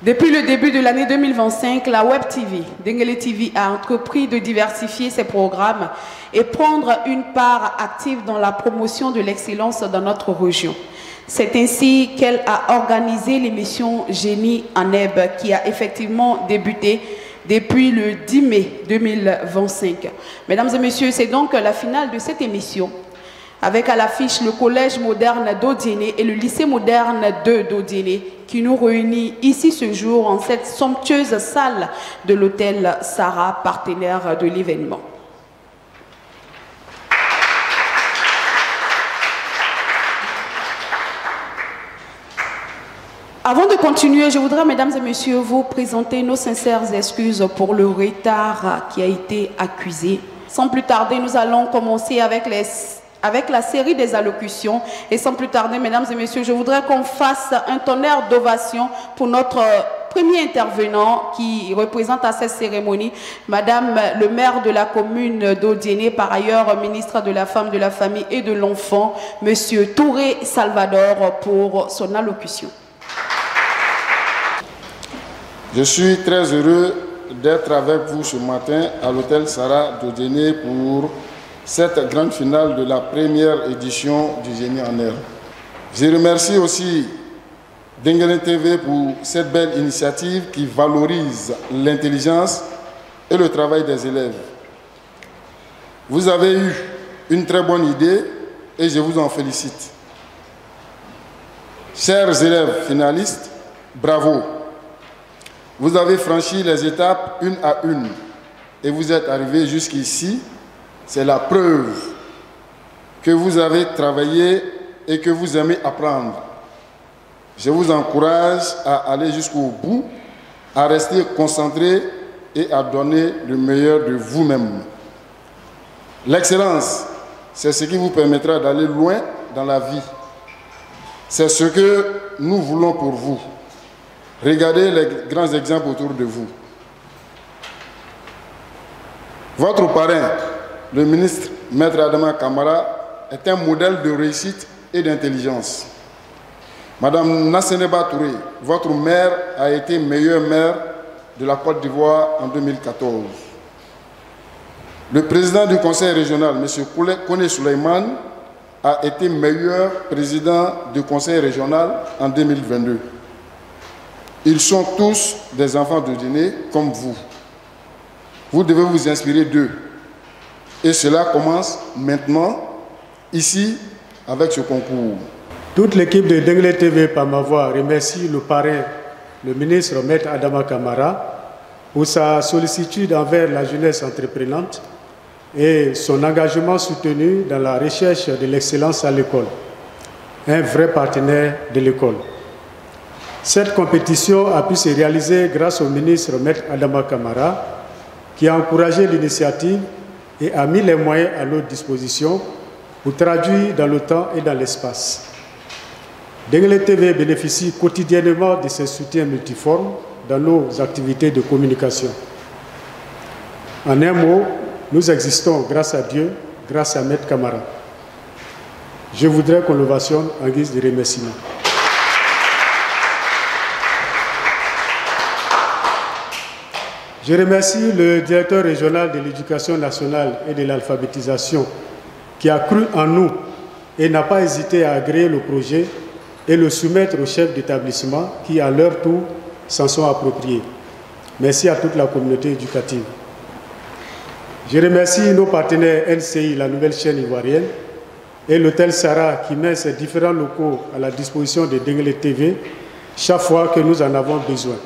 Depuis le début de l'année 2025, la Web TV, Denguélé TV, a entrepris de diversifier ses programmes et prendre une part active dans la promotion de l'excellence dans notre région. C'est ainsi qu'elle a organisé l'émission Génie en Herbe qui a effectivement débuté depuis le 10 mai 2025. Mesdames et messieurs, c'est donc la finale de cette émission avec à l'affiche le Collège moderne d'Odiéné et le lycée moderne d'Odiéné qui nous réunit ici ce jour en cette somptueuse salle de l'hôtel Sarah, partenaire de l'événement. Avant de continuer, je voudrais, mesdames et messieurs, vous présenter nos sincères excuses pour le retard qui a été accusé. Sans plus tarder, nous allons commencer avec la série des allocutions. Et sans plus tarder, mesdames et messieurs, je voudrais qu'on fasse un tonnerre d'ovation pour notre premier intervenant qui représente à cette cérémonie, Madame le maire de la commune d'Odiéné, par ailleurs ministre de la Femme, de la Famille et de l'Enfant, Monsieur Touré Salvador, pour son allocution. Je suis très heureux d'être avec vous ce matin à l'hôtel Sarah d'Odiéné pour cette grande finale de la première édition du Génie en Herbe. Je remercie aussi Denguélé TV pour cette belle initiative qui valorise l'intelligence et le travail des élèves. Vous avez eu une très bonne idée et je vous en félicite. Chers élèves finalistes, bravo! Vous avez franchi les étapes une à une et vous êtes arrivés jusqu'ici. C'est la preuve que vous avez travaillé et que vous aimez apprendre. Je vous encourage à aller jusqu'au bout, à rester concentré et à donner le meilleur de vous-même. L'excellence, c'est ce qui vous permettra d'aller loin dans la vie. C'est ce que nous voulons pour vous. Regardez les grands exemples autour de vous. Votre parrain, le ministre Maître Adama Kamara, est un modèle de réussite et d'intelligence. Madame Nasseneba Touré, votre mère a été meilleure maire de la Côte d'Ivoire en 2014. Le président du conseil régional, M. Kone Souleymane, a été meilleur président du conseil régional en 2022. Ils sont tous des enfants d'Odiéné comme vous. Vous devez vous inspirer d'eux. Et cela commence maintenant, ici, avec ce concours. Toute l'équipe de Denguélé TV, par ma voix, remercie le parrain, le ministre Maître Adama Kamara, pour sa sollicitude envers la jeunesse entreprenante et son engagement soutenu dans la recherche de l'excellence à l'école. Un vrai partenaire de l'école. Cette compétition a pu se réaliser grâce au ministre Maître Adama Kamara, qui a encouragé l'initiative et a mis les moyens à notre disposition pour traduire dans le temps et dans l'espace. Denguélé TV bénéficie quotidiennement de ces soutiens multiformes dans nos activités de communication. En un mot, nous existons grâce à Dieu, grâce à Maître Kamara. Je voudrais qu'on l'ovationne en guise de remerciement. Je remercie le directeur régional de l'éducation nationale et de l'alphabétisation qui a cru en nous et n'a pas hésité à agréer le projet et le soumettre aux chefs d'établissement qui, à leur tour, s'en sont appropriés. Merci à toute la communauté éducative. Je remercie nos partenaires NCI, la nouvelle chaîne ivoirienne, et l'hôtel Sarah qui met ses différents locaux à la disposition de Denguélé TV chaque fois que nous en avons besoin.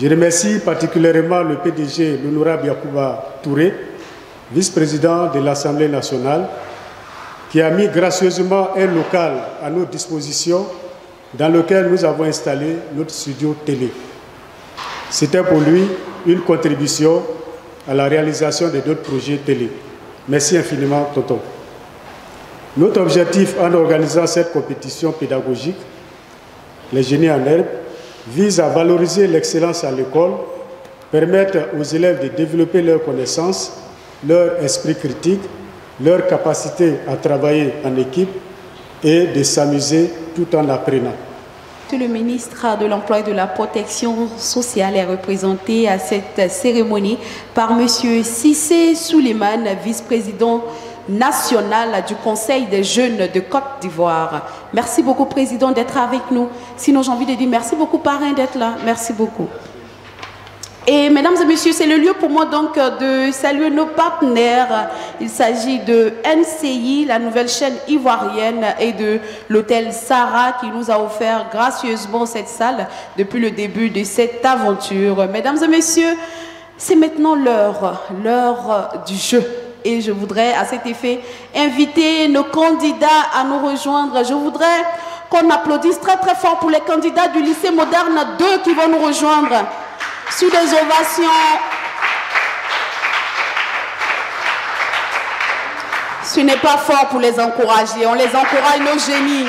Je remercie particulièrement le PDG, l'honorable Yacouba Touré, vice-président de l'Assemblée nationale, qui a mis gracieusement un local à notre disposition dans lequel nous avons installé notre studio télé. C'était pour lui une contribution à la réalisation de d'autres projets télé. Merci infiniment, tonton. Notre objectif en organisant cette compétition pédagogique, les Génies en Herbe, vise à valoriser l'excellence à l'école, permettre aux élèves de développer leurs connaissances, leur esprit critique, leur capacité à travailler en équipe et de s'amuser tout en apprenant. Le ministre de l'Emploi et de la Protection sociale est représenté à cette cérémonie par M. Cissé Souleymane, vice-président national du Conseil des jeunes de Côte d'Ivoire. Merci beaucoup, Président, d'être avec nous. Sinon, j'ai envie de dire merci beaucoup, parrain, d'être là. Merci beaucoup. Et mesdames et messieurs, c'est le lieu pour moi donc de saluer nos partenaires. Il s'agit de NCI, la nouvelle chaîne ivoirienne, et de l'hôtel Sarah qui nous a offert gracieusement cette salle depuis le début de cette aventure. Mesdames et messieurs, c'est maintenant l'heure du jeu. Et je voudrais à cet effet inviter nos candidats à nous rejoindre. Je voudrais qu'on applaudisse très très fort pour les candidats du lycée moderne 2 qui vont nous rejoindre. Sous des ovations. Ce n'est pas fort pour les encourager. On les encourage, nos génies.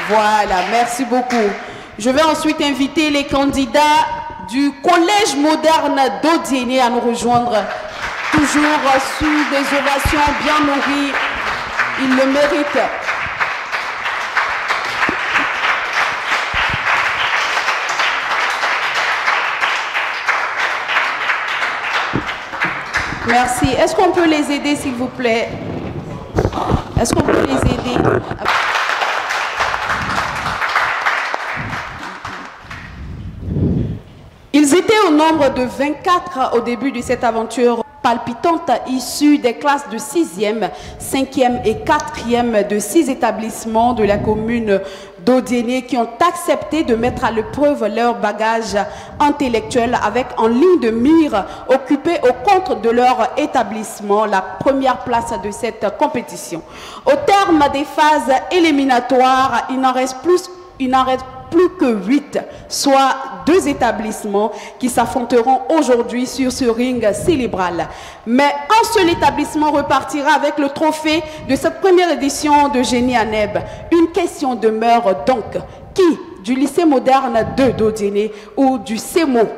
Voilà, merci beaucoup. Je vais ensuite inviter les candidats du Collège moderne d'Odiéné à nous rejoindre. Toujours sous des ovations bien nourries. Ils le méritent. Merci. Est-ce qu'on peut les aider, s'il vous plaît? Est-ce qu'on peut les aider? Ils étaient au nombre de 24 au début de cette aventure palpitante, issue des classes de 6e, 5e et 4e de 6 établissements de la commune d'Odiéné qui ont accepté de mettre à l'épreuve leur bagage intellectuel avec en ligne de mire occupé au compte de leur établissement la première place de cette compétition. Au terme des phases éliminatoires, il n'en reste plus que 8, soit 2 établissements qui s'affronteront aujourd'hui sur ce ring cérébral. Mais un seul établissement repartira avec le trophée de cette première édition de Génie à Neb. Une question demeure donc, qui du lycée moderne 2 d'Odiéné ou du CEMO,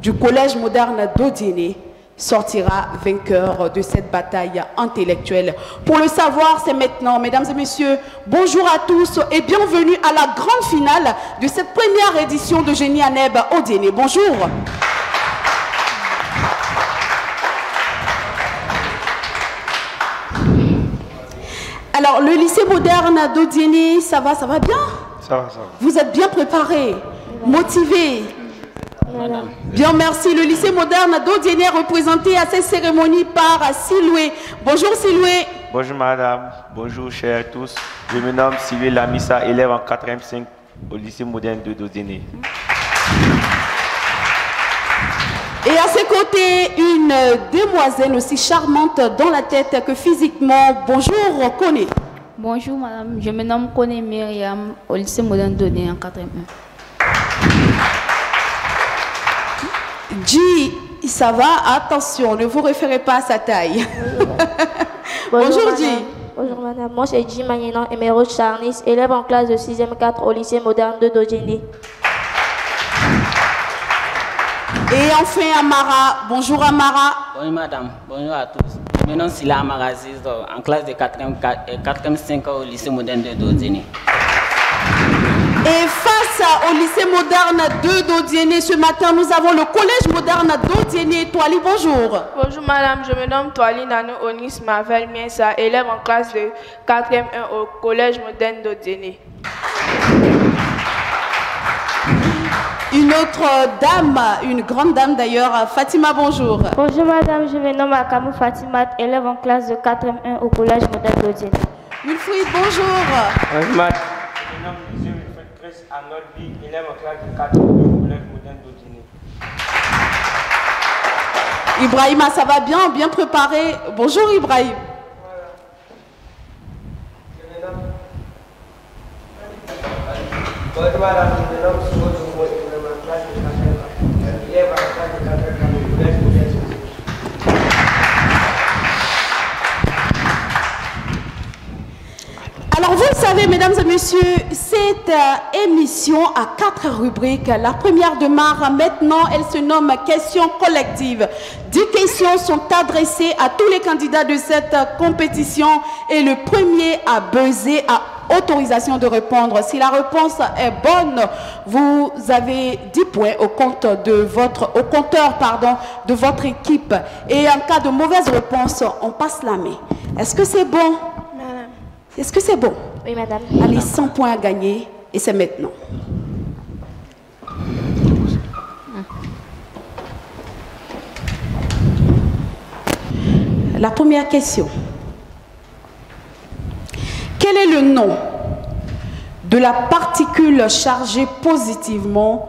du collège moderne d'Odiéné, sortira vainqueur de cette bataille intellectuelle? Pour le savoir, c'est maintenant. Mesdames et messieurs, bonjour à tous et bienvenue à la grande finale de cette première édition de Génie à Neb Odiéné. Bonjour. Alors, le lycée moderne d'Odiéné, ça va bien? Ça va. Vous êtes bien préparés, motivés? Madame. Bien, merci. Le lycée moderne d'Odiéné est représenté à cette cérémonie par Siloué. Bonjour Siloué. Bonjour madame, bonjour chers tous. Je me nomme Siloué Lamissa, élève en 4e 5 au lycée moderne d'Odiéné. Et à ses côtés, une demoiselle aussi charmante dans la tête que physiquement. Bonjour Koné. Bonjour madame, je me nomme Koné Myriam au lycée moderne d'Odiéné en 4e 1. G, ça va? Attention, ne vous référez pas à sa taille. Bonjour G. Bonjour madame, moi c'est G Magnénan Emeraude Charnis, élève en classe de 6e 4 au lycée moderne de d'Odiéné. Et enfin Amara. Bonjour Amara. Bonjour madame, bonjour à tous. Je me nomme Sila Amara Aziz, en classe de 4e 5 au lycée moderne de d'Odiéné. Et face au lycée moderne de d'Odiéné, ce matin, nous avons le collège moderne d'Odiéné. Toali, bonjour. Bonjour madame, je me nomme Toali Nano Onis Mavel Miensa, élève en classe de 4e 1 au collège moderne d'Odiéné. Une autre dame, une grande dame d'ailleurs, Fatima, bonjour. Bonjour madame, je me nomme Akamou Fatimat, élève en classe de 4e 1 au collège moderne d'Odiéné. Wilfried, bonjour. Bonjour madame. Je me nomme Wilfried Chris Arnoldi, élève en classe de 4e 1 au collège moderne d'Odiéné. Ibrahima, ça va bien? Bien préparé? Bonjour Ibrahim. Bonjour madame, je me nomme Soumo Soumo, élève en classe de 4e 1. Élève en classe de 4e 1 au collège moderne d'Odiéné. Alors vous le savez Regardez, mesdames et messieurs, cette émission a 4 rubriques. La première démarre maintenant, elle se nomme questions collectives. 10 questions sont adressées à tous les candidats de cette compétition et le premier à buzzer a autorisation de répondre. Si la réponse est bonne, vous avez 10 points au compteur de votre équipe. Et en cas de mauvaise réponse, on passe la main. Est-ce que c'est bon? Madame. Est-ce que c'est bon? Oui, madame. Allez, 100 points à gagner et c'est maintenant. La première question. Quel est le nom de la particule chargée positivement?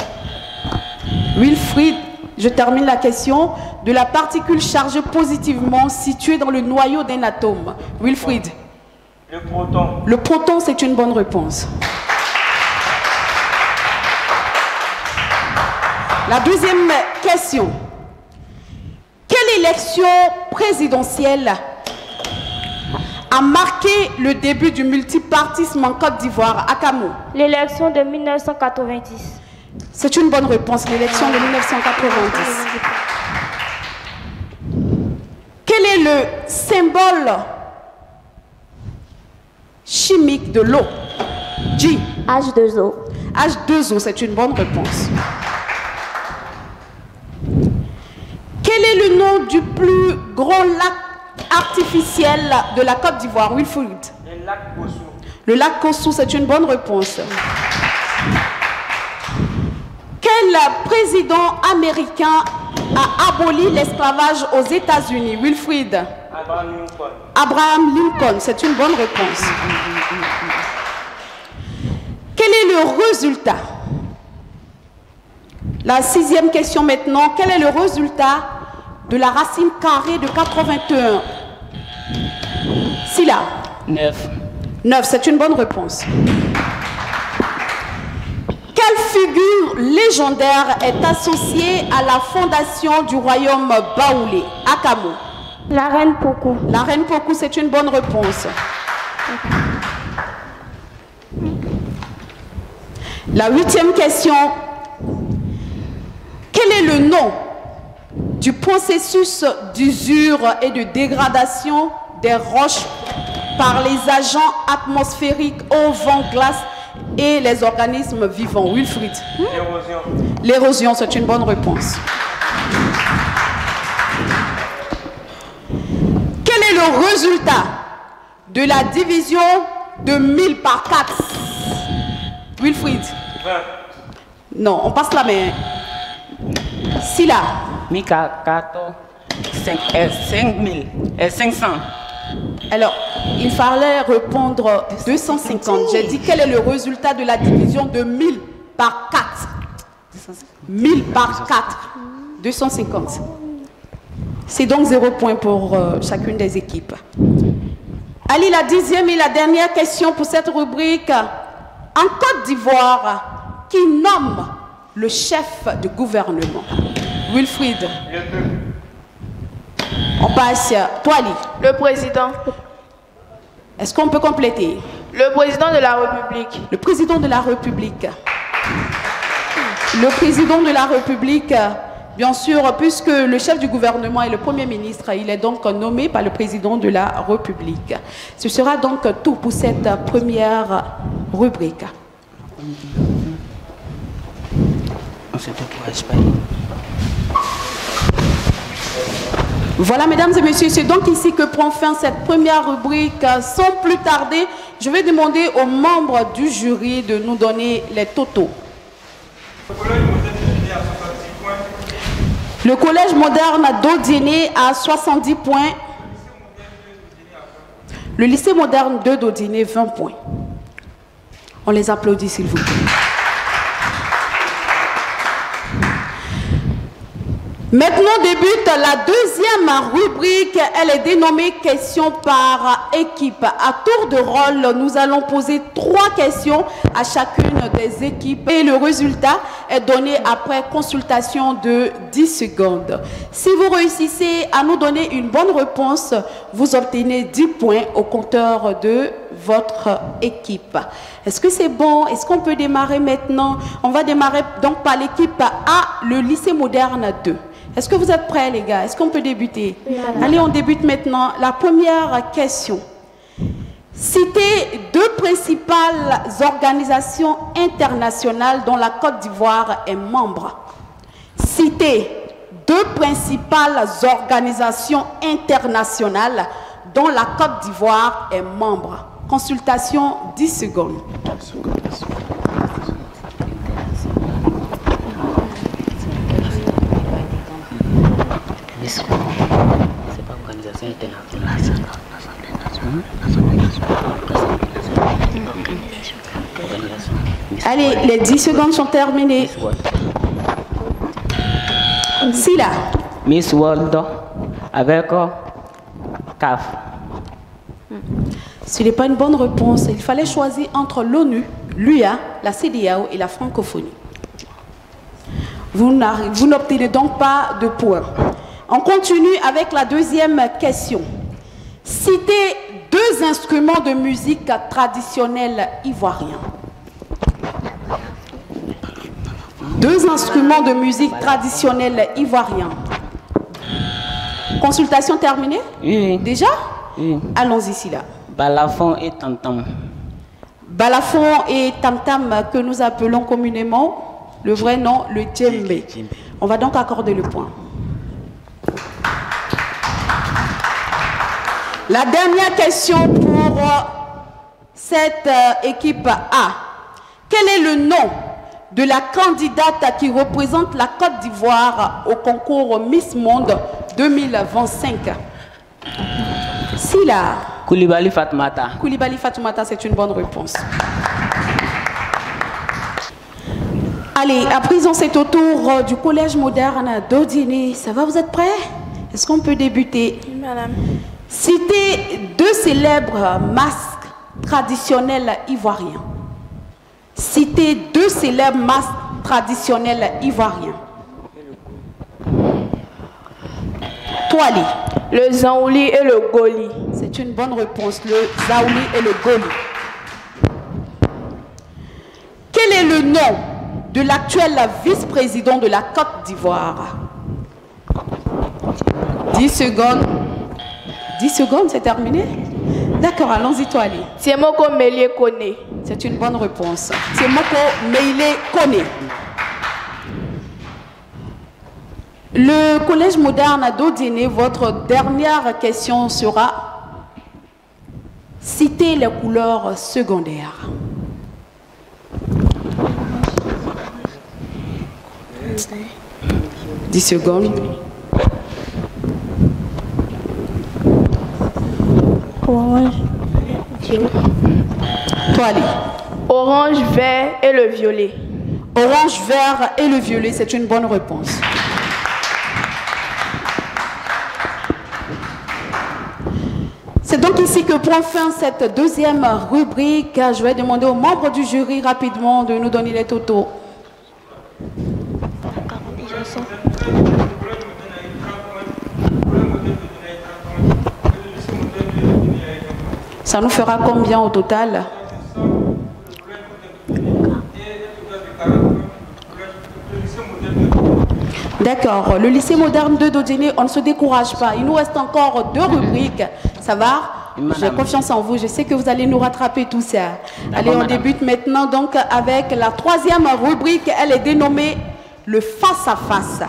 Wilfried, je termine la question. De la particule chargée positivement située dans le noyau d'un atome. Wilfried. Le proton. Le proton, c'est une bonne réponse. La deuxième question. Quelle élection présidentielle a marqué le début du multipartisme en Côte d'Ivoire, à Camou? L'élection de 1990. C'est une bonne réponse, l'élection de 1990. Quel est le symbole chimique de l'eau? G. H2O. H2O, c'est une bonne réponse. Quel est le nom du plus grand lac artificiel de la Côte d'Ivoire, Wilfried? Le lac Kossou. Le lac Kossou, c'est une bonne réponse. Quel président américain a aboli l'esclavage aux États-Unis, Wilfried? Abraham Lincoln. Abraham Lincoln, c'est une bonne réponse. Quel est le résultat? La 6e question maintenant. Quel est le résultat de la racine carrée de 81? Silla. 9. 9, c'est une bonne réponse. Quelle figure légendaire est associée à la fondation du royaume Baoulé, à Camou? La reine Pokou. La reine Pokou, c'est une bonne réponse. La 8e question. Quel est le nom du processus d'usure et de dégradation des roches par les agents atmosphériques, eau, vent, glace et les organismes vivants? Wilfried. L'érosion. L'érosion, c'est une bonne réponse. Quel est le résultat de la division de 1000 par 4? Wilfried. 20. Non, on passe la main. Silla. Mika 14. 5000. 500. Alors, il fallait répondre 250. J'ai dit quel est le résultat de la division de 1000 par 4? 1000 par 4. 250. C'est donc 0 point pour chacune des équipes. Allez, la 10e et la dernière question pour cette rubrique. En Côte d'Ivoire, qui nomme le chef de gouvernement? Wilfried. On passe. Toali. Le président. Est-ce qu'on peut compléter? Le président de la République. Le président de la République. Le président de la République, bien sûr, puisque le chef du gouvernement est le Premier ministre, il est donc nommé par le président de la République. Ce sera donc tout pour cette première rubrique. Voilà, mesdames et messieurs, c'est donc ici que prend fin cette première rubrique. Sans plus tarder, je vais demander aux membres du jury de nous donner les totaux. Le collège moderne d'Odiéné a 70 points. Le lycée moderne de d'Odiéné, 20 points. On les applaudit, s'il vous plaît. Maintenant débute la deuxième rubrique. Elle est dénommée questions par équipe. À tour de rôle, nous allons poser 3 questions à chacune des équipes et le résultat est donné après consultation de 10 secondes. Si vous réussissez à nous donner une bonne réponse, vous obtenez 10 points au compteur de votre équipe. Est-ce que c'est bon? Est-ce qu'on peut démarrer maintenant? On va démarrer donc par l'équipe A, le lycée moderne 2. Est-ce que vous êtes prêts, les gars? Est-ce qu'on peut débuter? Oui, allez, on débute maintenant. La première question. Citez deux principales organisations internationales dont la Côte d'Ivoire est membre. Citez deux principales organisations internationales dont la Côte d'Ivoire est membre. Consultation 10 secondes. C'est pas organisation internationale. Allez, les 10 secondes sont terminées. Sila. Miss World avec CAF. Ce n'est pas une bonne réponse. Il fallait choisir entre l'ONU, l'UA, la CEDEAO et la francophonie. Vous n'obtenez donc pas de points. On continue avec la deuxième question. Citez deux instruments de musique traditionnels ivoiriens. Deux instruments de musique traditionnels ivoiriens. Consultation terminée? Oui. Déjà? Oui. Allons ici là. Balafon et tam-tam. Balafon et tam-tam que nous appelons communément, le vrai nom, le djembé. On va donc accorder le point. La dernière question pour cette équipe A. Quel est le nom de la candidate qui représente la Côte d'Ivoire au concours Miss Monde 2025? Sila. Koulibaly Fatoumata. Koulibaly Fatoumata, c'est une bonne réponse. Allez, à présent, c'est au tour du collège moderne d'Odini. Ça va, vous êtes prêts? Est-ce qu'on peut débuter? Oui, madame. Citez deux célèbres masques traditionnels ivoiriens. Citez deux célèbres masques traditionnels ivoiriens. Toali. Le Zaouli et le Goli. C'est une bonne réponse, le Zaouli et le Goli. Quel est le nom de l'actuel vice-président de la Côte d'Ivoire? 10 secondes. 10 secondes, c'est terminé? D'accord, allons-y, Toali. Tiemoko Meïlé Kone. C'est une bonne réponse. Tiemoko Meïlé Kone. Le collège moderne d'Odine, votre dernière question sera: citez les couleurs secondaires. « 10 secondes. Orange. Toali. Orange, vert et le violet. Orange, vert et le violet, c'est une bonne réponse. C'est donc ici que prend fin cette deuxième rubrique. Je vais demander aux membres du jury rapidement de nous donner les totaux. Ça nous fera combien au total? D'accord. Le lycée moderne de Dodine, on ne se décourage pas. Il nous reste encore deux rubriques. Ça va? J'ai confiance en vous. Je sais que vous allez nous rattraper tout ça. Allez, on débute maintenant donc avec la troisième rubrique. Elle est dénommée le face-à-face.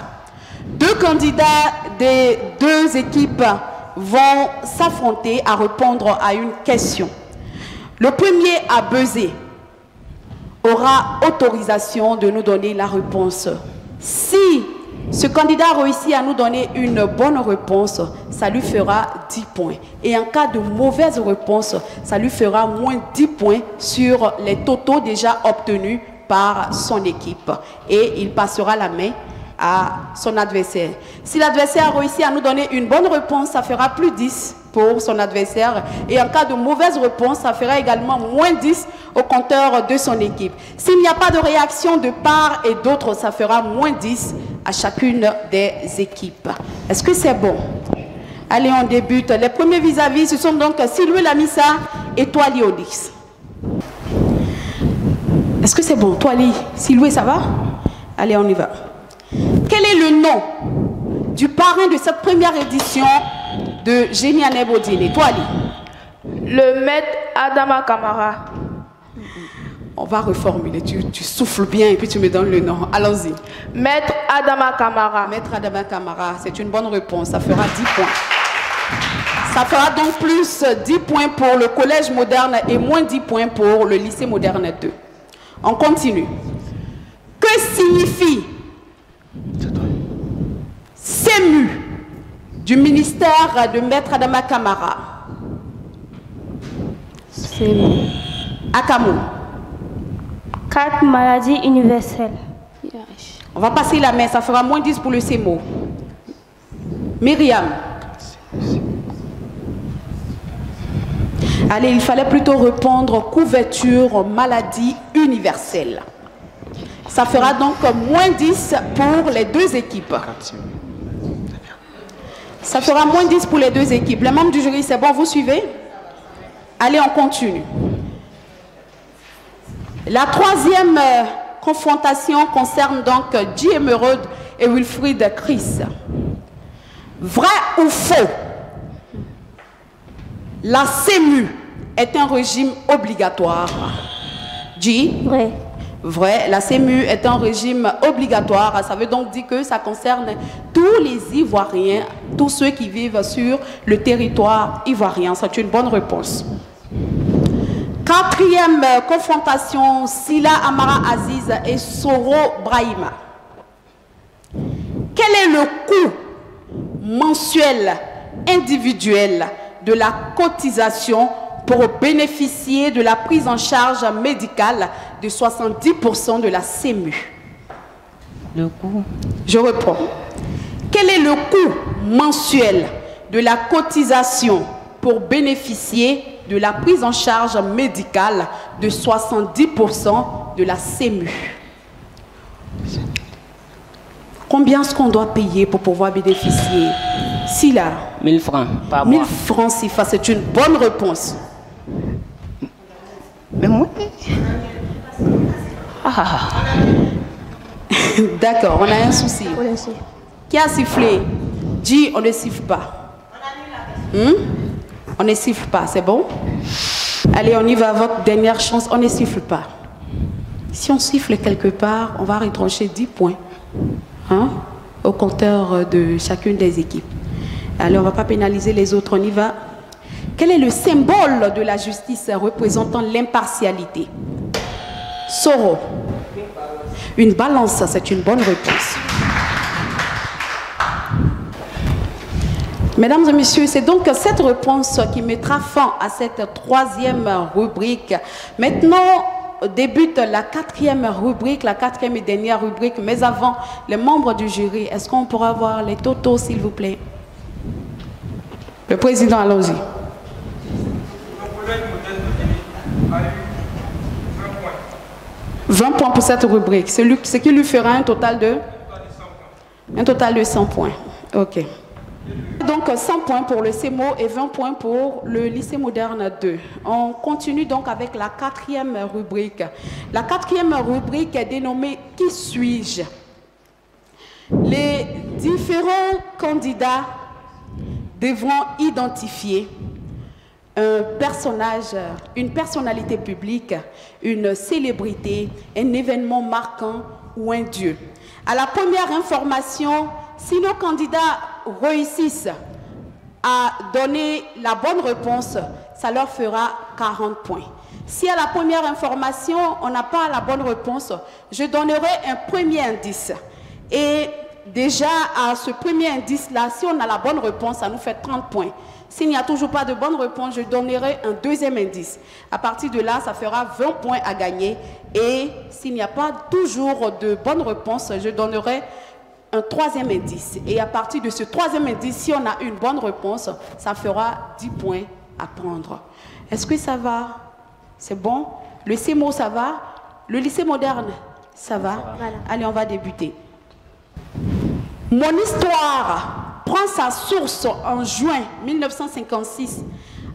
Deux candidats des deux équipes vont s'affronter à répondre à une question. Le premier à buzzer aura autorisation de nous donner la réponse. Si ce candidat réussit à nous donner une bonne réponse, ça lui fera 10 points. Et en cas de mauvaise réponse, ça lui fera moins 10 points sur les totaux déjà obtenus par son équipe. Et il passera la main à son adversaire. Si l'adversaire réussit à nous donner une bonne réponse, ça fera plus 10 pour son adversaire. Et en cas de mauvaise réponse, ça fera également moins 10 au compteur de son équipe. S'il n'y a pas de réaction de part et d'autre, ça fera moins 10 à chacune des équipes. Est-ce que c'est bon? Allez, on débute. Les premiers vis-à-vis, ce sont donc Sylvie Lamissa et Toali Onyx. Est-ce que c'est bon? Toali, Siloué, ça va? Allez, on y va. Quel est le nom du parrain de cette première édition de Génie Aneb Odile? Toali. Le maître Adama Kamara. On va reformuler. Tu souffles bien et puis tu me donnes le nom. Allons-y. Maître Adama Kamara. Maître Adama Kamara, c'est une bonne réponse. Ça fera 10 points. Ça fera donc plus 10 points pour le collège moderne et moins 10 points pour le lycée moderne 2. On continue. Que signifie SEMU du ministère de Maître Adama Kamara? SEMU. Akamo. 4 maladies universelles. On va passer la main, ça fera moins 10 pour le CEMO. Myriam. Allez, il fallait plutôt répondre couverture maladie universelle. Ça fera donc moins 10 pour les deux équipes. Ça fera moins 10 pour les deux équipes. Les membres du jury, c'est bon, vous suivez? Allez, on continue. La troisième confrontation concerne donc J. Emeraude et Wilfried Chris. Vrai ou faux? La SEMU est un régime obligatoire. J. Vrai. Vrai, la SEMU est un régime obligatoire. Ça veut donc dire que ça concerne tous les Ivoiriens, tous ceux qui vivent sur le territoire ivoirien. C'est une bonne réponse. Quatrième confrontation, Sila Amara Aziz et Soro Brahima. Quel est le coût mensuel individuel de la cotisation pour bénéficier de la prise en charge médicale de 70% de la SEMU? Le coût. Je reprends. Quel est le coût mensuel de la cotisation pour bénéficier de la prise en charge médicale de 70% de la SEMU? Combien est-ce qu'on doit payer pour pouvoir bénéficier? Sila. 1000 francs par 1000 mois. francs, Sifa, c'est une bonne réponse. Mais moi... D'accord, on a un souci. Qui a sifflé? Dis, on ne siffle pas. On ne siffle pas, c'est bon? Allez, on y va, votre dernière chance, on ne siffle pas. Si on siffle quelque part, on va retrancher 10 points au compteur de chacune des équipes. Allez, on ne va pas pénaliser les autres, on y va. Quel est le symbole de la justice représentant l'impartialité? Soro. Une balance, c'est une bonne réponse. Mesdames et messieurs, c'est donc cette réponse qui mettra fin à cette troisième rubrique. Maintenant, débute la quatrième rubrique, la quatrième et dernière rubrique. Mais avant, les membres du jury, est-ce qu'on pourra voir les totaux, s'il vous plaît? Le président, allons-y. 20 points pour cette rubrique, ce qui lui fera un total de 100 points. Ok. Donc 100 points pour le CEMO et 20 points pour le lycée moderne 2. On continue donc avec la quatrième rubrique. La quatrième rubrique est dénommée « Qui suis-je » Les différents candidats devront identifier un personnage, une personnalité publique, une célébrité, un événement marquant ou un dieu. À la première information, si nos candidats réussissent à donner la bonne réponse, ça leur fera 40 points. Si à la première information, on n'a pas la bonne réponse, je donnerai un premier indice. Et déjà, à ce premier indice-là, si on a la bonne réponse, ça nous fait 30 points. S'il n'y a toujours pas de bonne réponse, je donnerai un deuxième indice. À partir de là, ça fera 20 points à gagner. Et s'il n'y a pas toujours de bonne réponse, je donnerai un troisième indice. Et à partir de ce troisième indice, si on a une bonne réponse, ça fera 10 points à prendre. Est-ce que ça va? C'est bon? Le CEMO, ça va? Le lycée moderne, ça va? Voilà. Allez, on va débuter. Mon histoire prend sa source en juin 1956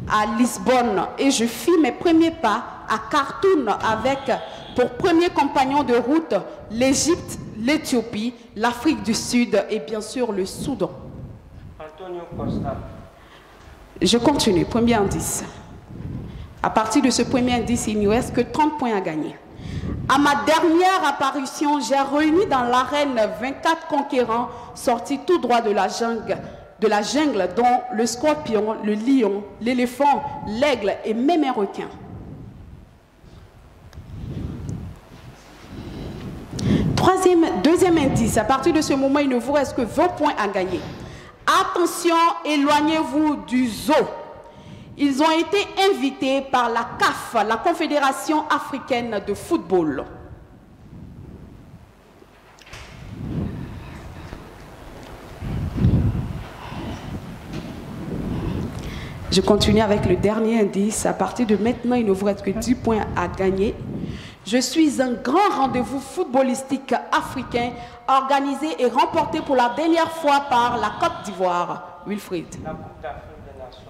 à Lisbonne et je fis mes premiers pas à Khartoum avec pour premier compagnon de route l'Égypte, l'Éthiopie, l'Afrique du Sud et bien sûr le Soudan. Antonio Costa. Je continue, premier indice. À partir de ce premier indice, il n'y reste que 30 points à gagner. À ma dernière apparition, j'ai réuni dans l'arène 24 conquérants sortis tout droit de la jungle, dont le scorpion, le lion, l'éléphant, l'aigle et même un requin. Deuxième indice, à partir de ce moment, il ne vous reste que 20 points à gagner. Attention, éloignez-vous du zoo. Ils ont été invités par la CAF, la Confédération africaine de football. Je continue avec le dernier indice. À partir de maintenant, il ne vous reste que 10 points à gagner. Je suis un grand rendez-vous footballistique africain organisé et remporté pour la dernière fois par la Côte d'Ivoire. Wilfried.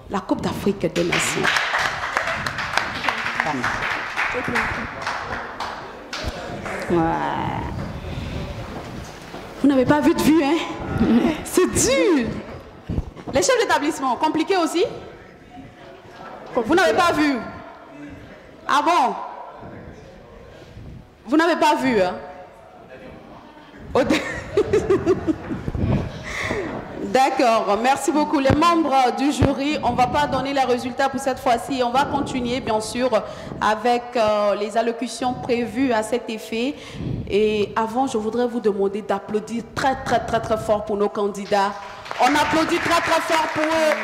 La Coupe d'Afrique des Nations. Ouais. Vous n'avez pas vu de vue, hein? C'est dur. Les chefs d'établissement, compliqué aussi? Vous n'avez pas vu? Ah bon? Vous n'avez pas vu, hein? D'accord, merci beaucoup. Les membres du jury, on ne va pas donner les résultats pour cette fois-ci. On va continuer, bien sûr, avec les allocutions prévues à cet effet. Et avant, je voudrais vous demander d'applaudir très, très, très, très fort pour nos candidats. On applaudit très, très fort pour eux.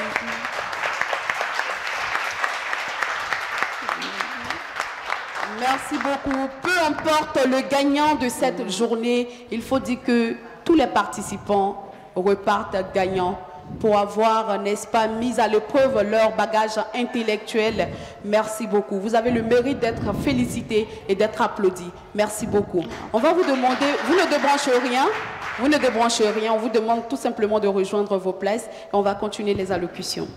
Merci beaucoup. Peu importe le gagnant de cette journée, il faut dire que tous les participants repartent gagnants pour avoir, n'est-ce pas, mis à l'épreuve leur bagage intellectuel. Merci beaucoup. Vous avez le mérite d'être félicités et d'être applaudis. Merci beaucoup. On va vous demander, vous ne débranchez rien, on vous demande tout simplement de rejoindre vos places et on va continuer les allocutions.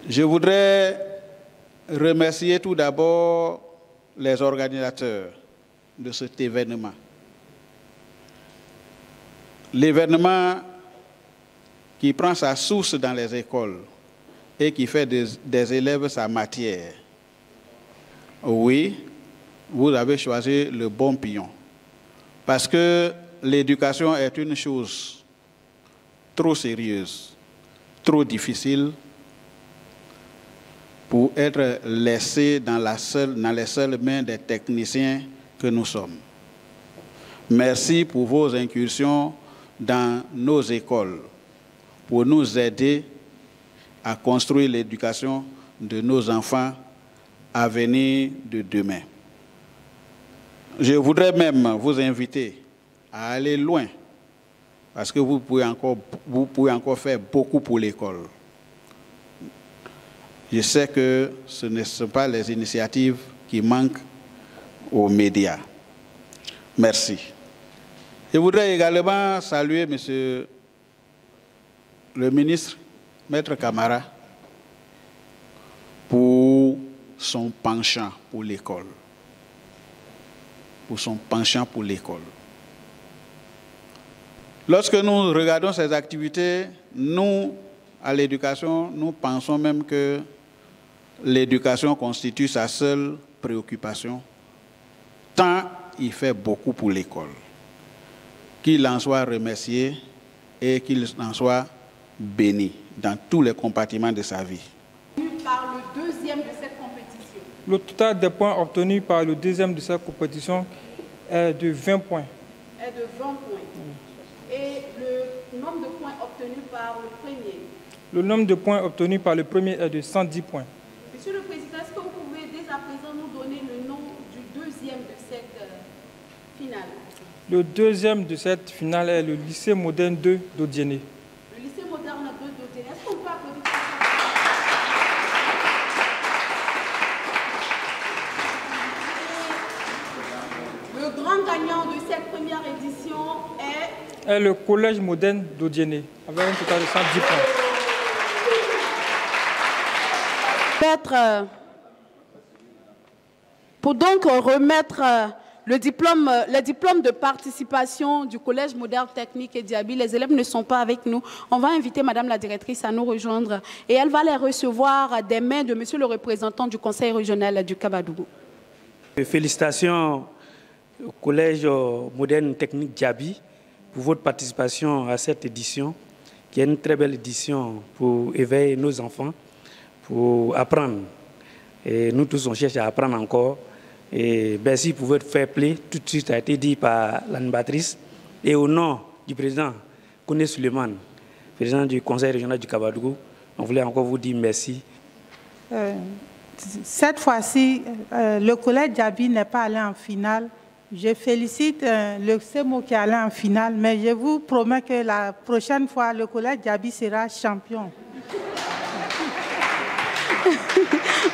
Je voudrais remercier tout d'abord les organisateurs de cet événement. L'événement qui prend sa source dans les écoles et qui fait des élèves sa matière. Oui, vous avez choisi le bon pion. Parce que l'éducation est une chose trop sérieuse, trop difficile pour être laissée dans les seules mains des techniciens que nous sommes. Merci pour vos incursions dans nos écoles, pour nous aider à construire l'éducation de nos enfants à venir de demain. Je voudrais même vous inviter à aller loin, parce que vous pouvez encore faire beaucoup pour l'école. Je sais que ce ne sont pas les initiatives qui manquent aux médias. Merci. Je voudrais également saluer Monsieur le ministre, Maître Camara, pour son penchant pour l'école. Lorsque nous regardons ces activités, nous, à l'éducation, nous pensons même que l'éducation constitue sa seule préoccupation, tant il fait beaucoup pour l'école. Qu'il en soit remercié et qu'il en soit béni dans tous les compartiments de sa vie. Par le deuxième de cette compétition. Le total des points obtenus par le deuxième de cette compétition est de 20 points. Et le nombre de points obtenus par le premier? Le nombre de points obtenus par le premier est de 110 points. Monsieur le Président, est-ce que vous pouvez dès à présent nous donner le nom du deuxième de cette finale? Le deuxième de cette finale est le lycée moderne 2 d'Odiéné. Le lycée moderne 2 d'Odiéné. Est-ce qu'on peut applaudir? Le grand gagnant de cette première édition est le collège moderne d'Odiéné, avec un total de 110 points. remettre le diplôme de participation du Collège moderne technique et Diaby. Les élèves ne sont pas avec nous. On va inviter Madame la directrice à nous rejoindre et elle va les recevoir des mains de Monsieur le représentant du Conseil régional du Kabadougou. Félicitations au Collège moderne technique Diaby pour votre participation à cette édition, qui est une très belle édition pour éveiller nos enfants, pour apprendre. Et nous tous, on cherche à apprendre encore. Et merci pour votre fair play. Tout de suite a été dit par l'animatrice. Et au nom du président Kone Suleiman, président du Conseil régional du Kabadougou, on voulait encore vous dire merci. Cette fois-ci, le collège Diaby n'est pas allé en finale. Je félicite le CEMO qui est allé en finale, mais je vous promets que la prochaine fois, le collège Diaby sera champion.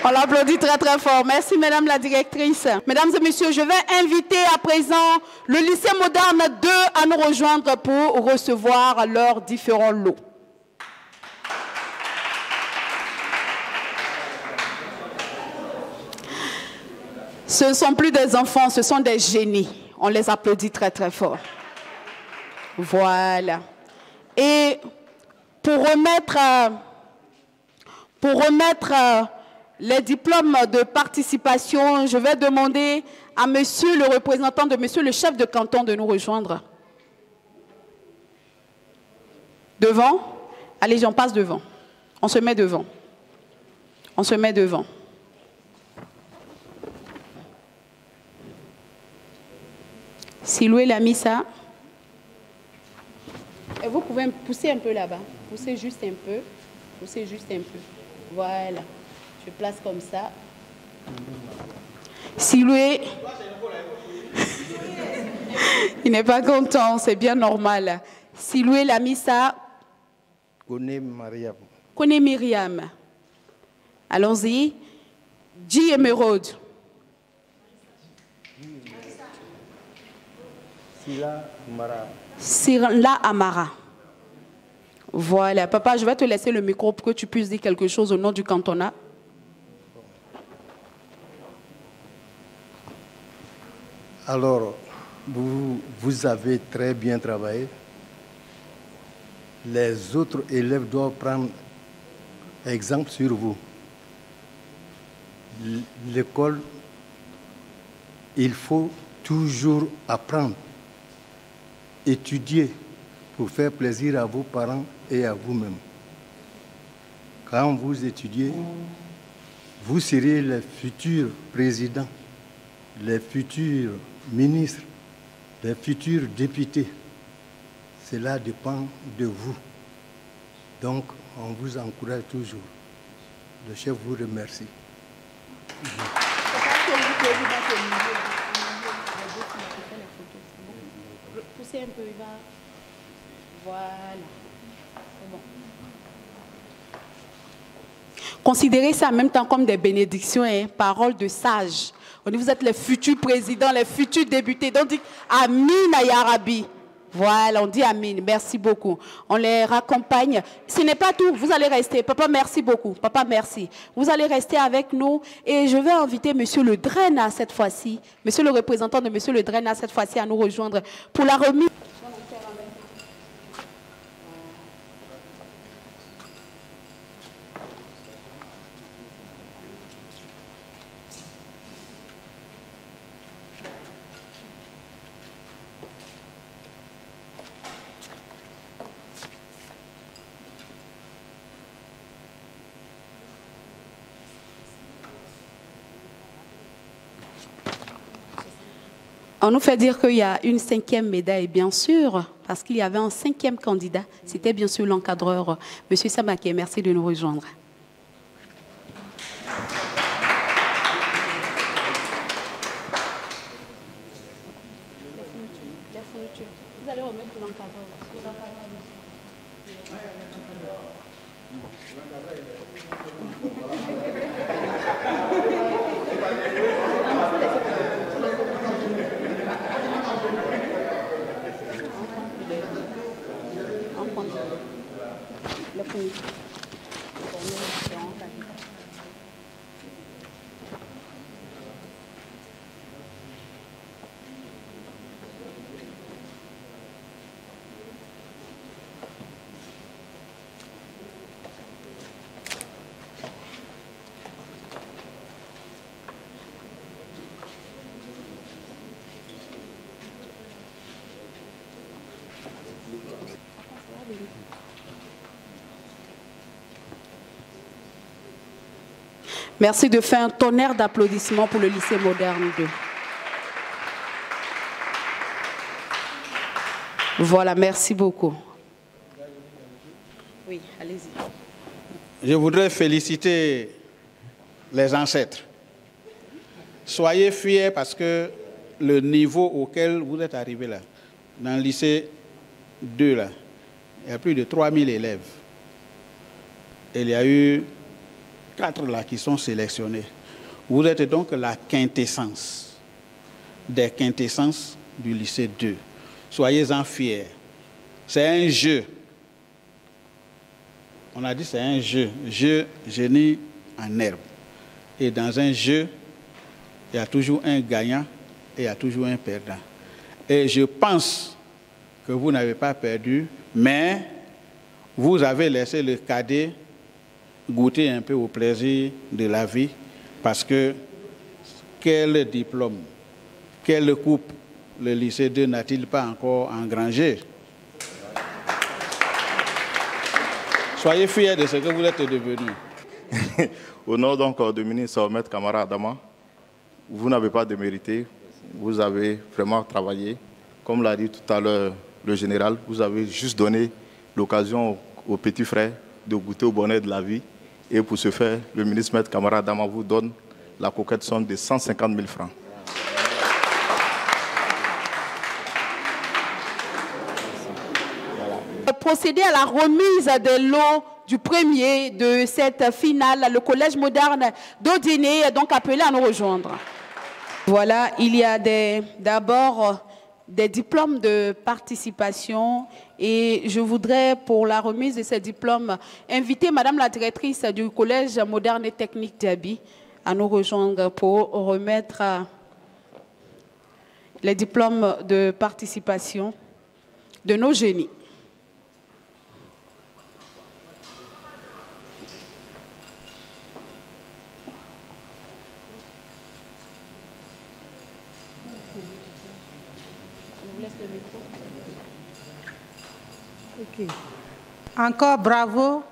On l'applaudit très très fort. Merci Madame la directrice. Mesdames et messieurs, je vais inviter à présent le lycée moderne 2 à nous rejoindre pour recevoir leurs différents lots. Ce ne sont plus des enfants, ce sont des génies. On les applaudit très très fort. Voilà. Et pour remettre les diplômes de participation, je vais demander à monsieur le représentant de monsieur le chef de canton de nous rejoindre. Devant? Allez, j'en passe devant. On se met devant. On se met devant. Siloué Lamissa. Et vous pouvez pousser un peu là-bas. Poussez juste un peu. Poussez juste un peu. Voilà. Je place comme ça. Siloué. Il n'est pas content, c'est bien normal. Siloué Lamissa. Kone Mariam. Kone Myriam. Allons-y. J. Emeraude. Sirla Amara. Voilà. Papa, je vais te laisser le micro pour que tu puisses dire quelque chose au nom du cantonat. Alors, vous avez très bien travaillé. Les autres élèves doivent prendre exemple sur vous. L'école, il faut toujours apprendre, étudier pour faire plaisir à vos parents et à vous-même. Quand vous étudiez, vous serez les futurs présidents, les futurs ministres, les futurs députés. Cela dépend de vous. Donc, on vous encourage toujours. Le chef vous remercie. Poussez un peu, il va. Voilà. C'est bon. Considérez ça en même temps comme des bénédictions et paroles de sages. On dit, vous êtes les futurs présidents, les futurs députés. Donc, on dit Amin ya Rabbi. Voilà, on dit Amin. Merci beaucoup. On les raccompagne. Ce n'est pas tout. Vous allez rester. Papa, merci beaucoup. Papa, merci. Vous allez rester avec nous. Et je vais inviter Monsieur Le Drena cette fois-ci. Monsieur le représentant de Monsieur Le Drena cette fois-ci à nous rejoindre pour la remise. On nous fait dire qu'il y a une 5e médaille, bien sûr, parce qu'il y avait un 5e candidat. C'était bien sûr l'encadreur, M. Samaké. Merci de nous rejoindre. Vous allez remettre l'encadreur. Merci de faire un tonnerre d'applaudissements pour le lycée moderne 2. Voilà, merci beaucoup. Oui, allez-y. Je voudrais féliciter les ancêtres. Soyez fiers parce que le niveau auquel vous êtes arrivés là, dans le lycée 2, là, il y a plus de 3000 élèves. Et il y a eu 4 là qui sont sélectionnés. Vous êtes donc la quintessence des quintessences du lycée 2. Soyez-en fiers. C'est un jeu. On a dit c'est un jeu. Jeu génie en herbe. Et dans un jeu, il y a toujours un gagnant et il y a toujours un perdant. Et je pense que vous n'avez pas perdu, mais vous avez laissé le cadet goûter un peu au plaisir de la vie, parce que quel diplôme, quelle coupe le lycée 2 n'a-t-il pas encore engrangé? Soyez fiers de ce que vous êtes devenus. Au nom donc du ministre Maître Camara Adama, vous n'avez pas démérité, vous avez vraiment travaillé. Comme l'a dit tout à l'heure le général, vous avez juste donné l'occasion aux petits frères de goûter au bonheur de la vie. Et pour ce faire, le ministre Maître Camara Adama vous donne la coquette somme de 150 000 francs. Procéder à la remise des lots du premier de cette finale, le Collège moderne d'Odiné est donc appelé à nous rejoindre. Voilà, il y a d'abord des diplômes de participation et je voudrais, pour la remise de ces diplômes, inviter Madame la directrice du Collège moderne et technique d'Abi à nous rejoindre pour remettre les diplômes de participation de nos génies. Okay. Encore bravo.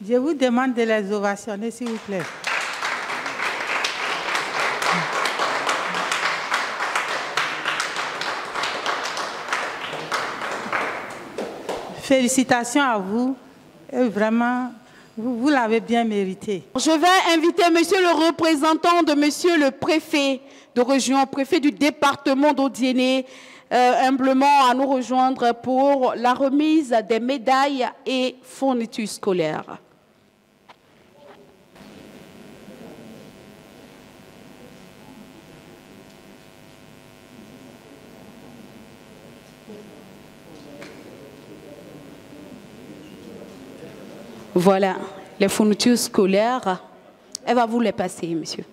Je vous demande de les ovationner, s'il vous plaît. Félicitations à vous. Et vraiment, vous l'avez bien mérité. Je vais inviter monsieur le représentant de monsieur le préfet de région, préfet du département d'Odiéné, humblement à nous rejoindre pour la remise des médailles et fournitures scolaires. Voilà, les fournitures scolaires. Elle va vous les passer, monsieur.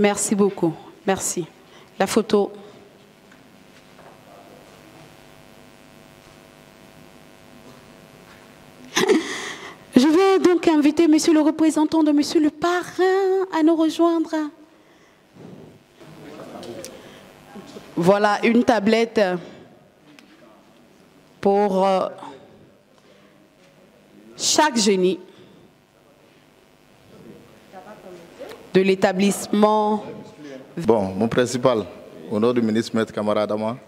Merci beaucoup. Merci. La photo. Je vais donc inviter monsieur le représentant de monsieur le parrain à nous rejoindre. Voilà une tablette pour chaque génie de l'établissement. Bon, mon principal, au nom du ministre Maître Camara Adama,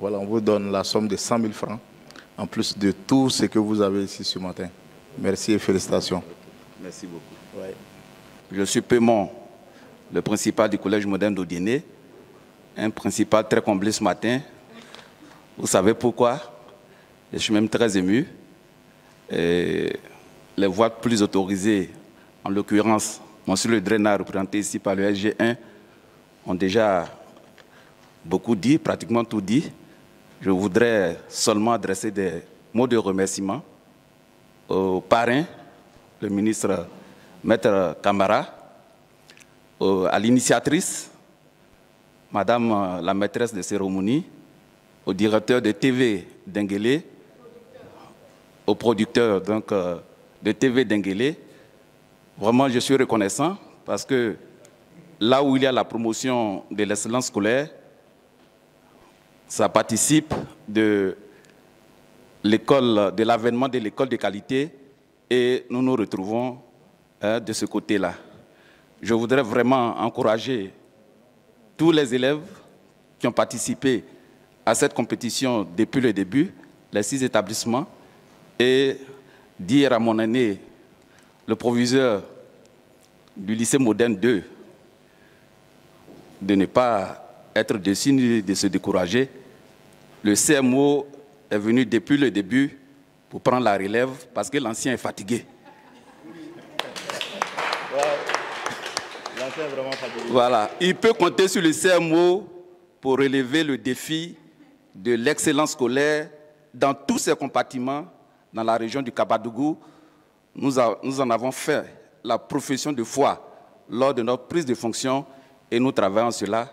voilà, on vous donne la somme de 100 000 francs, en plus de tout ce que vous avez ici ce matin. Merci et félicitations. Merci beaucoup. Ouais. Je suis Pémon, le principal du Collège moderne d'Odiéné, un principal très comblé ce matin. Vous savez pourquoi? Je suis même très ému. Et les voix plus autorisées, en l'occurrence, monsieur le Drenard, représenté ici par le SG1, ont déjà beaucoup dit, pratiquement tout dit. Je voudrais seulement adresser des mots de remerciement au parrain, le ministre Maître Camara, à l'initiatrice, Madame la maîtresse de cérémonie, au directeur de TV d'Enguélé, au producteur donc, de TV d'Enguélé. Vraiment, je suis reconnaissant parce que là où il y a la promotion de l'excellence scolaire, ça participe de l'école, de l'avènement de l'école de qualité et nous nous retrouvons de ce côté-là. Je voudrais vraiment encourager tous les élèves qui ont participé à cette compétition depuis le début, les 6 établissements, et dire à mon aîné, le proviseur du lycée moderne 2, de ne pas être déçu ni de se décourager. Le CMO est venu depuis le début pour prendre la relève parce que l'ancien est fatigué. L'ancien est vraiment fatigué. Voilà, il peut compter sur le CMO pour relever le défi de l'excellence scolaire dans tous ses compartiments dans la région du Kabadougou. Nous en avons fait la profession de foi lors de notre prise de fonction et nous travaillons cela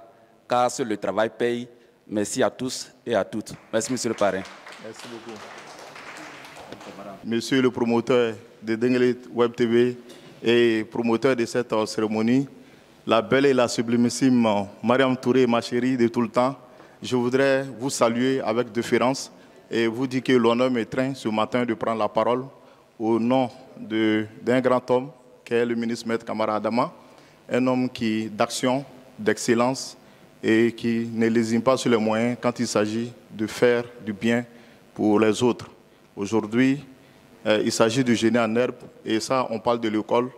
car seul le travail paye. Merci à tous et à toutes. Merci, monsieur le parrain. Merci beaucoup. Monsieur le promoteur de Denguélé Web TV et promoteur de cette cérémonie, la belle et la sublimissime Mariam Touré, ma chérie de tout le temps, je voudrais vous saluer avec déférence et vous dire que l'honneur m'étreint ce matin de prendre la parole au nom d'un grand homme qui est le ministre Maître Camara Adama, un homme d'action, d'excellence et qui ne lésine pas sur les moyens quand il s'agit de faire du bien pour les autres. Aujourd'hui, il s'agit de génie en herbe et ça, on parle de l'école.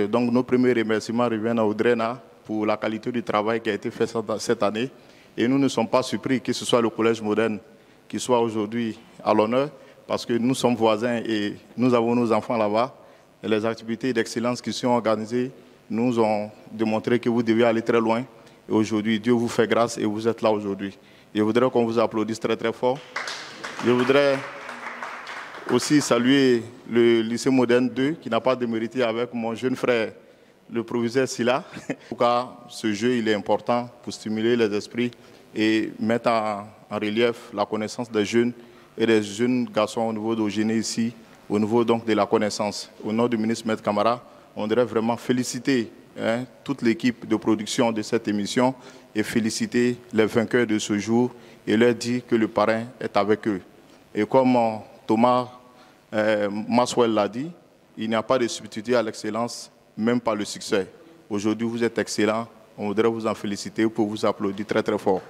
Donc nos premiers remerciements reviennent à Audrena pour la qualité du travail qui a été fait cette année. Et nous ne sommes pas surpris que ce soit le collège moderne qui soit aujourd'hui à l'honneur parce que nous sommes voisins et nous avons nos enfants là-bas. Et les activités d'excellence qui sont organisées nous ont démontré que vous devez aller très loin. Et aujourd'hui, Dieu vous fait grâce et vous êtes là aujourd'hui. Je voudrais qu'on vous applaudisse très très fort. Je voudrais aussi saluer le lycée moderne 2 qui n'a pas démérité avec mon jeune frère, le proviseur Silla. En tout cas, ce jeu il est important pour stimuler les esprits et mettre en relief la connaissance des jeunes et des jeunes garçons au niveau d'Ogénie ici, au niveau donc de la connaissance. Au nom du ministre Maître Camara, on voudrait vraiment féliciter toute l'équipe de production de cette émission et féliciter les vainqueurs de ce jour et leur dire que le parrain est avec eux. Et comme Thomas Maswell l'a dit, il n'y a pas de substitut à l'excellence, même pas le succès. Aujourd'hui, vous êtes excellents. On voudrait vous en féliciter pour vous applaudir très très fort.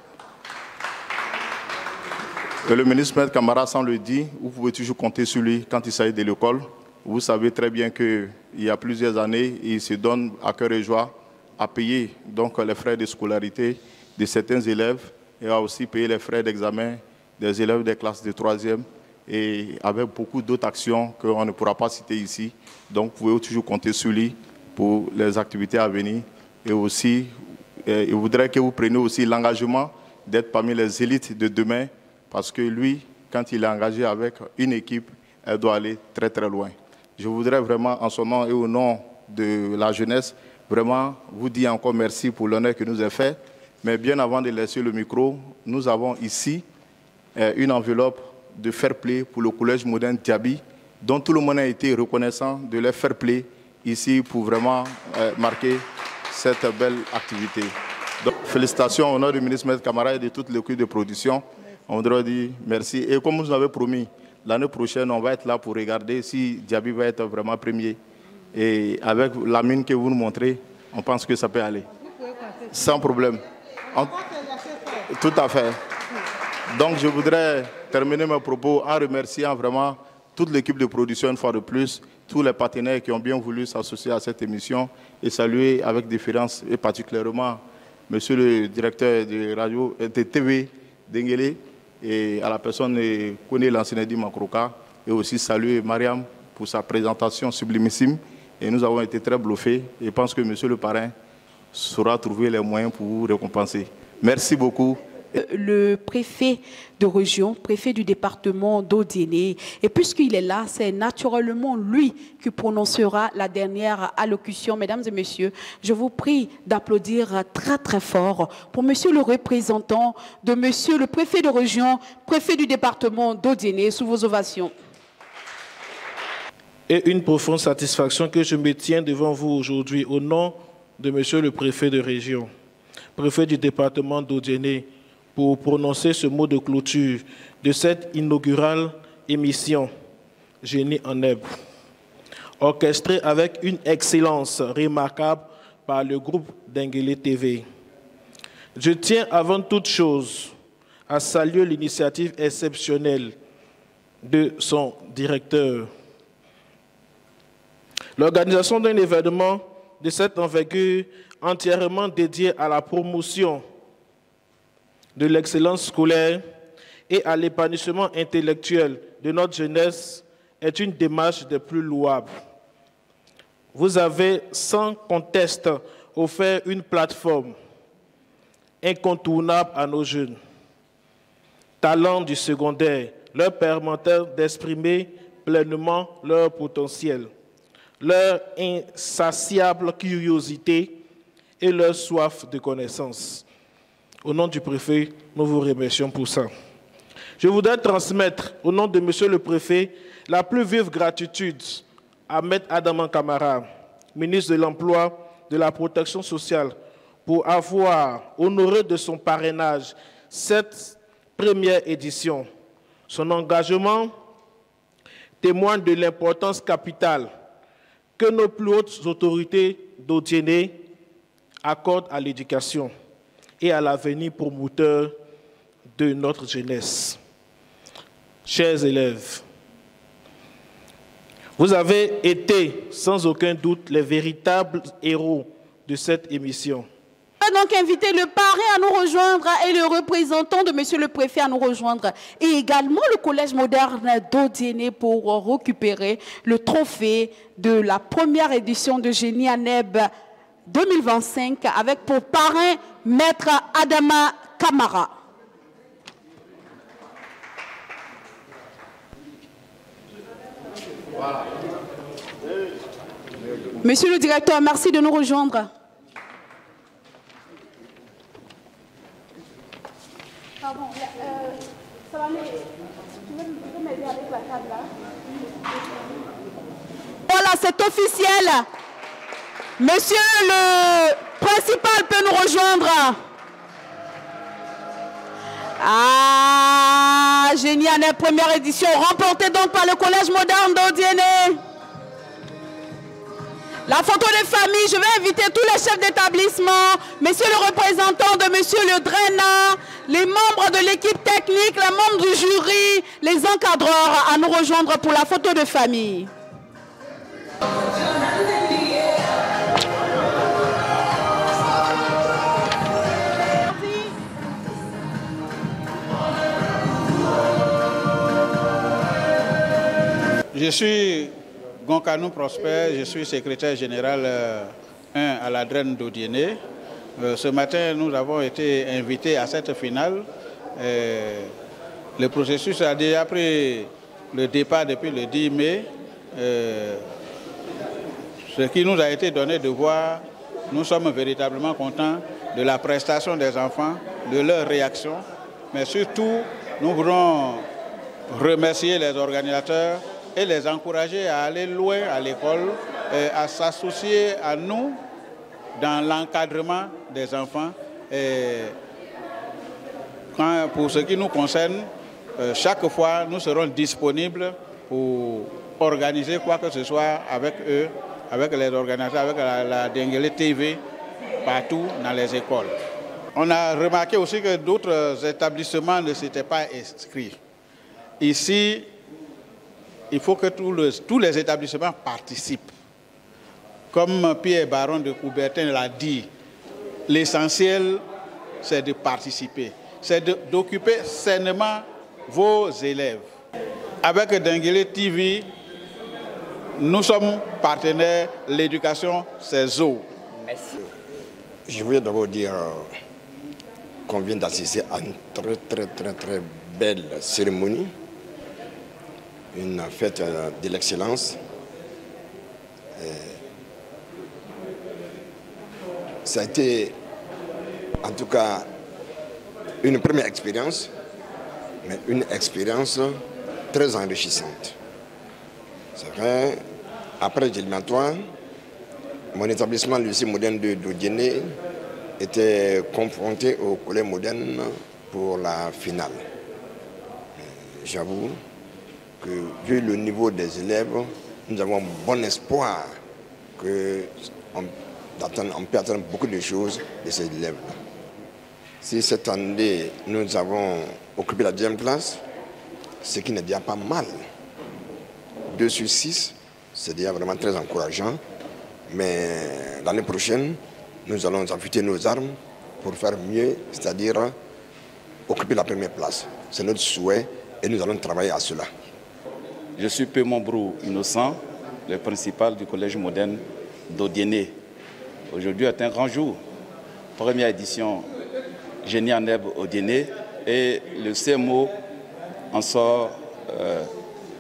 Et le ministre Maître Camara, sans le dire, vous pouvez toujours compter sur lui quand il s'agit de l'école. Vous savez très bien qu'il y a plusieurs années, il se donne à cœur et joie à payer donc, les frais de scolarité de certains élèves et à aussi payer les frais d'examen des élèves des classes de 3e et avec beaucoup d'autres actions qu'on ne pourra pas citer ici. Donc, vous pouvez toujours compter sur lui pour les activités à venir. Et aussi, il voudrait que vous preniez aussi l'engagement d'être parmi les élites de demain parce que lui, quand il est engagé avec une équipe, elle doit aller très très loin. Je voudrais vraiment, en son nom et au nom de la jeunesse, vraiment vous dire encore merci pour l'honneur que nous avez fait. Mais bien avant de laisser le micro, nous avons ici une enveloppe de fair play pour le collège moderne Diaby, dont tout le monde a été reconnaissant de leur fair play ici pour vraiment marquer cette belle activité. Donc, félicitations au nom du ministre Maître Camara et de toute l'équipe de production. On voudrait dire merci. Et comme vous avez promis, l'année prochaine, on va être là pour regarder si Diaby va être vraiment premier. Et avec la mine que vous nous montrez, on pense que ça peut aller. Sans problème. Tout à fait. Donc, je voudrais terminer mes propos en remerciant vraiment toute l'équipe de production une fois de plus, tous les partenaires qui ont bien voulu s'associer à cette émission et saluer avec déférence et particulièrement monsieur le directeur de radio de TV d'Enguélé et à la personne connaît l'enseignant Makroka et aussi saluer Mariam pour sa présentation sublimissime et nous avons été très bluffés et je pense que monsieur le parrain saura trouver les moyens pour vous récompenser. Merci beaucoup le préfet de région, préfet du département d'Odiéné. Et puisqu'il est là, c'est naturellement lui qui prononcera la dernière allocution. Mesdames et messieurs, je vous prie d'applaudir très très fort pour monsieur le représentant de monsieur le préfet de région, préfet du département d'Odiéné, sous vos ovations. Et une profonde satisfaction que je me tiens devant vous aujourd'hui au nom de monsieur le préfet de région, préfet du département d'Odiéné, pour prononcer ce mot de clôture de cette inaugurale émission Génie en Herbe, orchestrée avec une excellence remarquable par le groupe Denguélé TV. Je tiens avant toute chose à saluer l'initiative exceptionnelle de son directeur. L'organisation d'un événement de cette envergure entièrement dédié à la promotion de l'excellence scolaire et à l'épanouissement intellectuel de notre jeunesse est une démarche des plus louables. Vous avez sans conteste offert une plateforme incontournable à nos jeunes. Talents du secondaire leur permettant d'exprimer pleinement leur potentiel, leur insatiable curiosité et leur soif de connaissance. Au nom du préfet, nous vous remercions pour ça. Je voudrais transmettre, au nom de monsieur le préfet, la plus vive gratitude à Maître Adama Camara, ministre de l'Emploi, de la Protection sociale, pour avoir honoré de son parrainage cette première édition. Son engagement témoigne de l'importance capitale que nos plus hautes autorités d'Odiéné accordent à l'éducation et à l'avenir promoteur de notre jeunesse. Chers élèves, vous avez été sans aucun doute les véritables héros de cette émission. On va donc inviter le parrain à nous rejoindre et le représentant de monsieur le préfet à nous rejoindre. Et également le collège moderne d'Odiéné pour récupérer le trophée de la première édition de Génie en Herbe 2025 avec pour parrain Maître Adama Camara. Monsieur le directeur, merci de nous rejoindre. Pardon, ça va tu peux m'aider avec la table là? Voilà, c'est officiel. Monsieur le principal peut nous rejoindre. Ah, Génie en Herbe, première édition, remportée donc par le collège moderne d'Odiéné. La photo de famille, je vais inviter tous les chefs d'établissement, monsieur le représentant de monsieur le draineur, les membres de l'équipe technique, les membres du jury, les encadreurs à nous rejoindre pour la photo de famille. Je suis Gonkanou Prosper, je suis secrétaire général 1 à la DREN d'Odiéné. Ce matin, nous avons été invités à cette finale. Le processus a déjà pris le départ depuis le 10 mai. Ce qui nous a été donné de voir, nous sommes véritablement contents de la prestation des enfants, de leur réaction. Mais surtout, nous voulons remercier les organisateurs et les encourager à aller loin à l'école, à s'associer à nous dans l'encadrement des enfants. Pour ce qui nous concerne, chaque fois, nous serons disponibles pour organiser quoi que ce soit avec eux, avec les organisateurs, avec la Denguélé TV, partout dans les écoles. On a remarqué aussi que d'autres établissements ne s'étaient pas inscrits. Ici, il faut que tous les établissements participent. Comme Pierre Baron de Coubertin l'a dit, l'essentiel, c'est de participer, c'est d'occuper sainement vos élèves. Avec Denguélé TV, nous sommes partenaires, l'éducation, c'est ZO. Merci. Je voulais d'abord dire qu'on vient d'assister à une très belle cérémonie, une fête de l'excellence. Ça a été en tout cas une première expérience, mais une expérience très enrichissante. C'est vrai, après l'éliminatoire, mon établissement, le lycée moderne de Dodiéné, était confronté au collège moderne pour la finale. J'avoue que vu le niveau des élèves, nous avons bon espoir qu'on peut attendre beaucoup de choses de ces élèves. Si cette année, nous avons occupé la 2e place, ce qui n'est déjà pas mal. 2 sur 6, c'est déjà vraiment très encourageant. Mais l'année prochaine, nous allons affûter nos armes pour faire mieux, c'est-à-dire occuper la 1re place. C'est notre souhait et nous allons travailler à cela. Je suis Pémon Brou Innocent, le principal du collège moderne d'Odiéné. Aujourd'hui est un grand jour. Première édition Génie en herbe Odiéné et le CMO en sort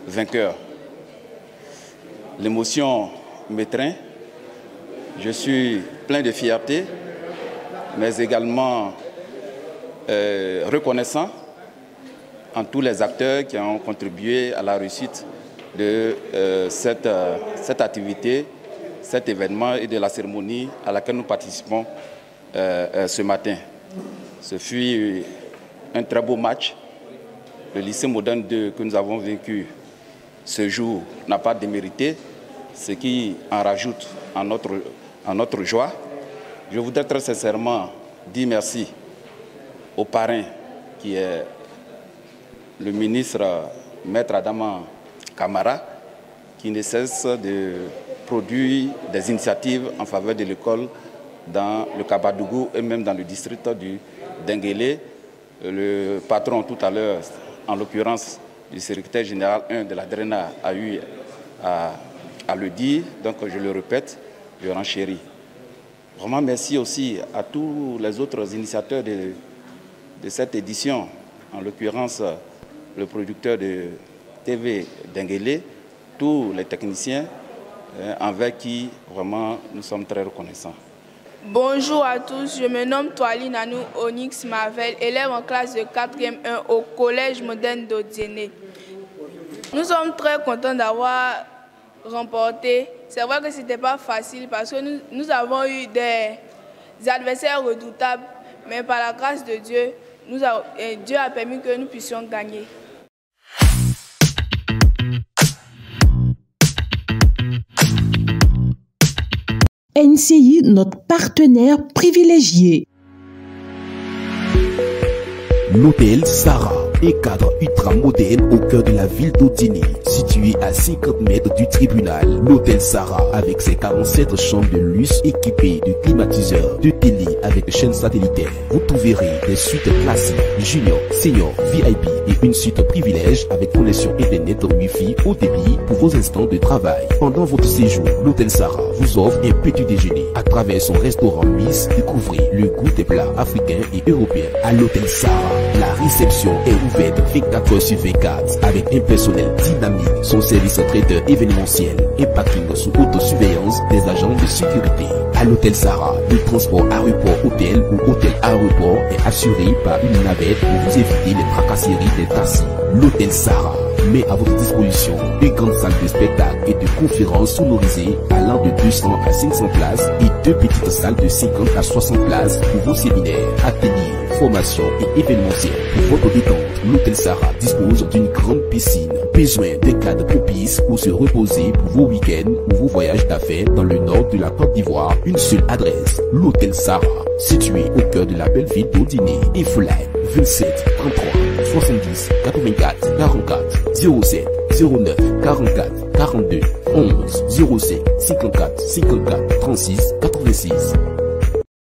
vainqueur. L'émotion m'étreint. Je suis plein de fierté, mais également reconnaissant en tous les acteurs qui ont contribué à la réussite de cette activité, cet événement et de la cérémonie à laquelle nous participons ce matin. Ce fut un très beau match. Le lycée moderne 2 que nous avons vécu ce jour n'a pas démérité, ce qui en rajoute à notre joie. Je voudrais très sincèrement dire merci au parrain qui est le ministre Maître Adama Camara, qui ne cesse de produire des initiatives en faveur de l'école dans le Kabadougou et même dans le district du Denguélé. Le patron tout à l'heure, en l'occurrence du secrétaire général 1 de la DRENA, a eu à le dire, donc je le répète, je renchéris. Vraiment merci aussi à tous les autres initiateurs de cette édition, en l'occurrence le producteur de TV Denguélé, tous les techniciens envers qui vraiment nous sommes très reconnaissants. Bonjour à tous, je me nomme Toali Nanou Onyx Marvel, élève en classe de 4e 1 au collège moderne d'Odiéné. Nous sommes très contents d'avoir remporté. C'est vrai que ce n'était pas facile parce que nous avons eu des adversaires redoutables, mais par la grâce de Dieu, Dieu a permis que nous puissions gagner. NCI, notre partenaire privilégié. L'hôtel Sarah, un cadre ultra-moderne au cœur de la ville d'Odiéné, situé à 50 mètres du tribunal. L'hôtel Sarah, avec ses 47 chambres de luxe équipées de climatiseurs, de télé avec chaîne satellitaire. Vous trouverez des suites classiques, junior, senior, VIP et une suite privilège avec connexion internet Wi-Fi haut débit pour vos instants de travail. Pendant votre séjour, l'hôtel Sarah vous offre un petit déjeuner. À travers son restaurant Miss, découvrez le goût des plats africains et européens. À l'hôtel Sarah, la réception est ouverte 24 heures sur 24 avec un personnel dynamique, son service traiteur événementiel, un parking sous haute surveillance des agents de sécurité. À l'hôtel Sarah, le transport aéroport-hôtel ou hôtel-aéroport est assuré par une navette pour vous éviter les tracasseries des taxis. L'hôtel Sarah met à votre disposition une grande salle de spectacle et de conférences sonorisées allant de 200 à 500 places et 2 petites salles de 50 à 60 places pour vos séminaires, ateliers, formations et événementiels. Pour votre détente, l'hôtel Sarah dispose d'une grande piscine. Besoin d'un cadre propice pour se reposer pour vos week-ends ou vos voyages d'affaires dans le nord de la Côte d'Ivoire. Une seule adresse, l'hôtel Sarah, situé au cœur de la belle ville d'Odiéné. Infoline 27 33 70 84 44 07 09 44 42 11 05 54 54 36 86.